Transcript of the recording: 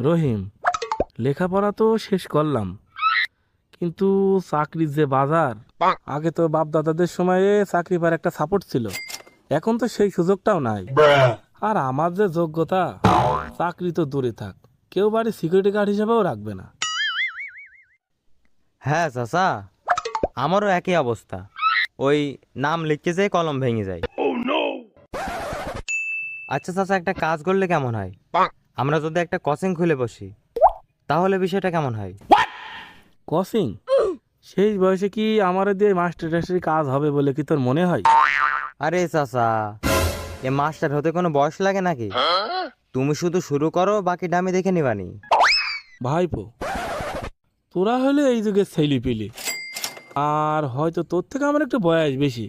রহিম, লেখাপড়া তো শেষ করলাম, কিন্তু চাকরির যে বাজার, আগে তো বাপ দাদাদের সময়ে চাকরি পাওয়ার একটা সাপোর্ট ছিল, এখন তো সেই সুযোগটাও নাই। আর আমার যে যোগ্যতা, চাকরি তো দূরে থাক, কেউ বাড়ি সিকিউরিটি গার্ড হিসেবেও রাখবে না। হ্যাঁ চাচা, আমারও একই অবস্থা। ওই নাম লিখতে যেয়ে কলম ভেঙে যায়। আচ্ছা চাচা, একটা কাজ করলে কেমন হয়? আমরা যদি একটা কোচিং খুলে বসি, তাহলে বিষয়টা কেমন হয়? কোচিং? সেই বয়সে কি আমার দিয়ে মাস্টার টাস্টারি কাজ হবে বলে কি তোর মনে হয়? আরে চাচা, এ মাস্টার হতে কোনো বয়স লাগে নাকি? তুমি শুধু শুরু করো, বাকিটা আমি দেখে নিবানি। ভাইপো, তোরা হলে এই যুগের ছেলে পিলে, আর হয়তো তোর থেকে আমার একটু বয়স বেশি।